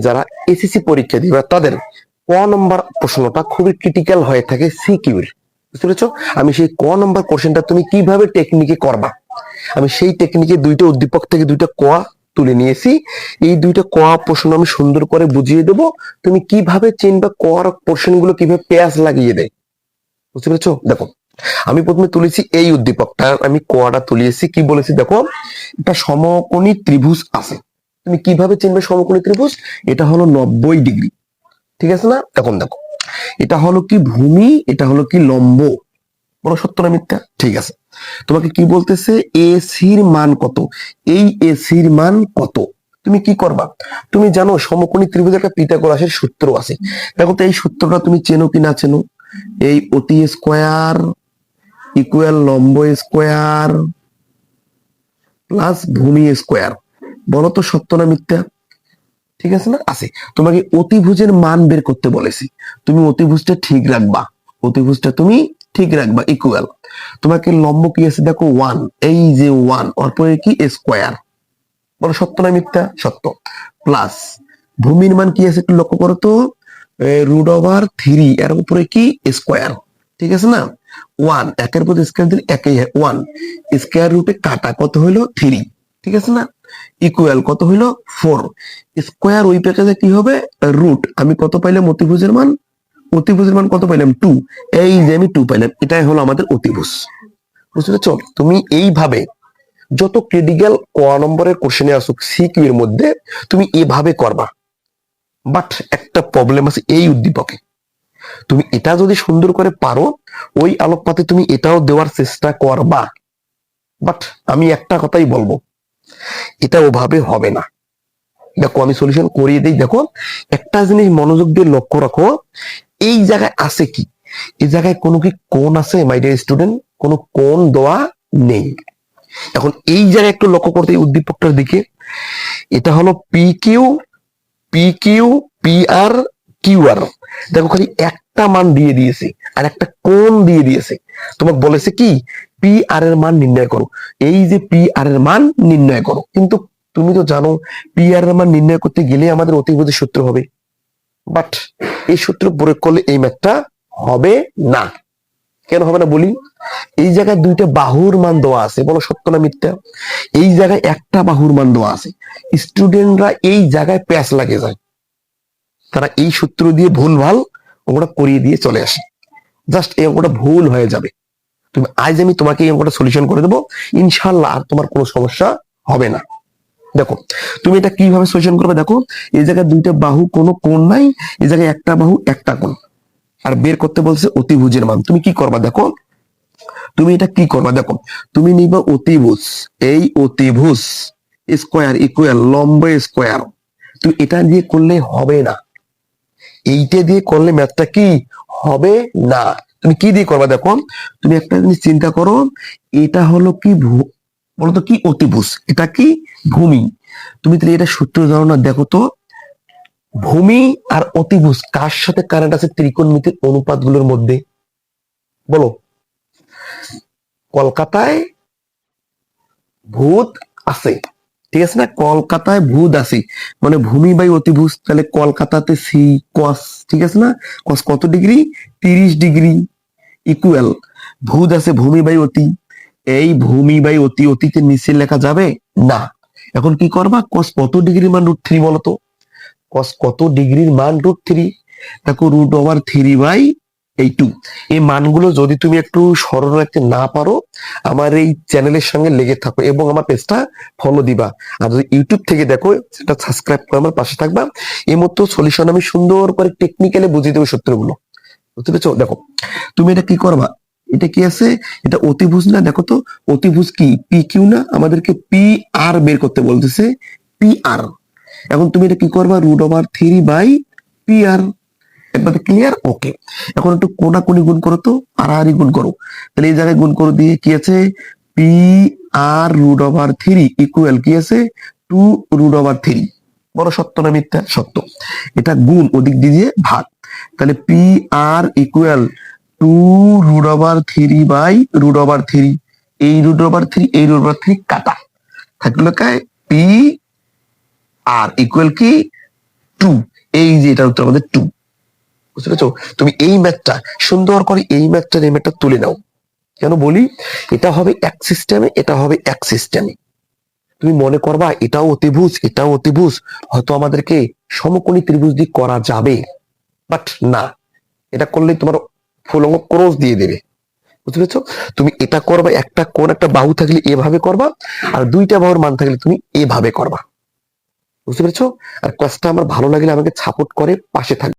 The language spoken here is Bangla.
যারা এসএসসি পরীক্ষা দিবে তাদের ক নম্বর প্রশ্নটা খুবই ক্রিটিক্যাল হয়ে থাকে সিকিউর, বুঝতে পেরেছো? আমি সেই ক নম্বর কোশ্চেনটা তুমি কিভাবে টেকনিকে করবা, আমি সেই টেকনিকে দুইটা উদ্দীপক থেকে দুইটা ক তুলে নিয়েছি। এই দুইটা ক প্রশ্ন আমি সুন্দর করে বুঝিয়ে দেবো, তুমি কিভাবে চিনবা ক পোর্শন গুলো কিভাবে পেঁয়াজ লাগিয়ে দেয়, বুঝতে পেরেছো? দেখো আমি প্রথমে তুলেছি এই উদ্দীপকটা, আমি কোয়াটা তুলিয়েছি, কি বলেছি দেখো, একটা সমকোণী ত্রিভুজ আছে। তুমি কিভাবে চিনবে সমকোণী ত্রিভুজ? এটা হলো 90 ডিগ্রি, ঠিক আছে না? এখন দেখো এটা হলো কি ভূমি, এটা হলো কি লম্ব, বলো সত্য না মিথ্যা? ঠিক আছে, তোমাকে কি বলতেছে এসির মান কত, এই এসির মান কত, তুমি কি করবা? তুমি জানো সমকোণী ত্রিভুজের একটা পিথাগোরাসের সূত্র আছে, দেখো তো এই সূত্রটা তুমি চেনো কি না চেনো? এই অতি স্কোয়ার ইকুয়াল লম্ব স্কোয়ার প্লাস ভূমি স্কোয়ার, বলো তো সত্য না মিথ্যা? ঠিক আছে না? আছে। তোমাকে অতিভুজের মান বের করতে বলেছি, তুমি অতিভুজটা ঠিক রাখবা, অতিভুজটা তুমি ঠিক রাখবা ইকুয়াল, তোমাকে লম্ব কি আছে দেখো 1, এই যে 1 অপরে কি স্কোয়ার, বলো সত্য না মিথ্যা? সত্য। প্লাস ভূমির মান কি আছে একটু লক্ষ্য করো তো, √3 এর উপরে কি স্কোয়ার, ঠিক আছে না? 1 একের প্রতি স্কোয়ার দিলে একই হয় 1, স্কোয়ার রুটে কাটা কত হইলো 3, ঠিক আছে না? ইকুয়াল কত হইলো 4, স্কোয়ার ওই প্যাকেজে কি হবে রুট, আমি কত পাইলাম অতিভুজের মান, অতিভুজের মান কত পাইলাম 2, এই যে আমি 2 পাইলাম, এটাই হলো আমাদের অতিভুজ, বুঝতে পেরেছো? তুমি এইভাবে যত ক্রিটিক্যাল ক নম্বরের কোশ্চেনে আসুক সিকিউ এর মধ্যে তুমি এভাবে করবা। বাট একটা প্রবলেম আছে এই উদ্দীপকে, তুমি এটা যদি সুন্দর করে পারো ওই আলোকপাতে তুমি এটাও দেওয়ার চেষ্টা করবা, বাট আমি একটা কথাই বলবো, এটা ওভাবে হবে না। দেখো আমি সলিউশন করিয়ে দিই, দেখো একটা জিনিস মনোযোগ দিয়ে লক্ষ্য রাখো, এই জায়গায় আছে কি, এই জায়গায় কোনো কি কোণ আছে মাই ডিয়ার স্টুডেন্ট? কোনো কোণ দেওয়া নেই। এখন এই জায়গায় একটু লক্ষ্য করতে এই উদ্দীপকটার দিকে, এটা হলো P Q, P Q, P R, Q R, দেখো খালি একটা মান দিয়ে দিয়েছে আর একটা কোণ দিয়ে দিয়েছে, তোমাকে বলেছে কি পি আর এর মান নির্ণয় করো, এই যে পি আর এর মান নির্ণয় করো, কিন্তু তুমি তো জানো পি আর এর মান নির্ণয় করতে গেলে আমাদের অতিভুজের সূত্র হবে, বাট এই সূত্র প্রয়োগ করলে এই ম্যাথটা হবে না। কেন হবে না বলি, এই জায়গায় দুইটা বাহুর মান দেওয়া আছে, বলো সত্য না মিথ্যা? এই জায়গায় একটা বাহুর মান দেওয়া আছে, স্টুডেন্টরা এই জায়গায় প্যাচ লাগে যায়, তারা এই সূত্র দিয়ে ভুলভাল ওটা করিয়ে দিয়ে চলে আসে, জাস্ট এই অঙ্কটা ভুল হয়ে যাবে। তুমি আজ আমি তোমাকে এই অঙ্কটা সলিউশন করে দেবো, ইনশাল্লাহ আর তোমার কোনো সমস্যা হবে না। দেখো তুমি এটা কিভাবে সলিউশন করবে, দেখো এই জায়গায় দুইটা বাহু কোনো কোণ নাই, এই জায়গায় একটা বাহু একটা কোণ, আর বের করতে বলছে অতিভুজের মান, তুমি কি করবা দেখো, তুমি এটা কি করবা দেখো, তুমি নিবা অতিভুজ, এই অতিভুজ স্কোয়ার ইকুয়াল লম্ব স্কোয়ার, তুমি এটা দিয়ে করলে হবে না, এইটা দিয়ে করলে ম্যাথটা কি হবে না। তুমি কি দিয়ে করবা দেখো, তুমি একটা জিনিস চিন্তা করো, এটা হলো কি বলতো কি অতিভুজ, এটা কি ভূমি, তুমি তাহলে এটা সূত্র জানো না, দেখো তো ভূমি আর অতিভুজ কার সাথে কারেন্ট আছে ত্রিকোণমিতির অনুপাতগুলোর মধ্যে, বলো? কলকাতায় ভূত আছে, ঠিক আছে না? কলকাতায় ভূত আছে মানে ভূমি বাই অতিভুজ, তাহলে কলকাতাতে সি কস, ঠিক আছে না? কস কত ডিগ্রি 30 ডিগ্রি ইকুয়াল ভূত আছে ভূমি বাই অতি, এই ভূমি বাই অতি, অতিতে নিচে লেখা যাবে না। এখন কি করবা, কস কত ডিগ্রির মান √3 বলতো, কস কত ডিগ্রির মান √3, দেখো √3/2, এই মানগুলো যদি তুমি একটু স্মরণ রাখতে না পারো আমার এই চ্যানেলের সঙ্গে লেগে থাকো এবং আমার পেজটা ফলো দিবা, আর যদি ইউটিউব থেকে দেখো সেটা সাবস্ক্রাইব করে আমার পাশে থাকবা, এই মতো সলিউশন আমি সুন্দর করে টেকনিক্যালি বুঝিয়ে দেবো সূত্রগুলো, বুঝতে পেরেছো? দেখো তুমি এটা কি করবা, এটা কি আছে, এটা অতিভুজ না, দেখো তো অতিভুজ কি পি কিউ না, আমাদেরকে পি আর বের করতে বলতেছে, পি আর, এখন তুমি এটা কি করবা √3/পি আর, একবারে ক্লিয়ার? ওকে, এখন একটু কোনাকুনি গুণ করো তো, আর গুণ করো, তাহলে এই জায়গায় গুণ করে দিয়ে কি আছে পি আর √3 ইকুয়াল কি আছে 2√3, বড় সত্য না মিথ্যা? সত্য। এটা গুণ ওদিক দিয়ে ভাগ, তাহলে পি আর ইকুয়াল 2√3/√3, এই √3 এই √3 কাটা থাকলো কায় পি আর ইকুয়াল কি টু। এই যে এটার উত্তর আমাদের টু। বুঝতে পেরেছো? তুমি এই ম্যাথটা সুন্দর করে এই ম্যাথটা তুলে নাও। কেন বলি, এটা হবে এক সিস্টেমে, এটা হবে এক সিস্টেমে। তুমি মনে করবা এটাও অতিভুজ, এটাও অতিভুজ, হয়তো আমাদেরকে সমকোণী ত্রিভুজ দিয়ে করা যাবে, বাট না, এটা করলে তোমার ফুলঙ্গ ক্রস দিয়ে দেবে। বুঝতে পেরেছো? তুমি এটা করবা, একটা কোণ একটা বাহু থাকলে এভাবে করবা, আর দুইটা বাহুর মান থাকলে তুমি এভাবে করবা। বুঝতে পেরেছো? আর ক্লাসটা আমার ভালো লাগলে আমাকে সাপোর্ট করে পাশে থাকবে।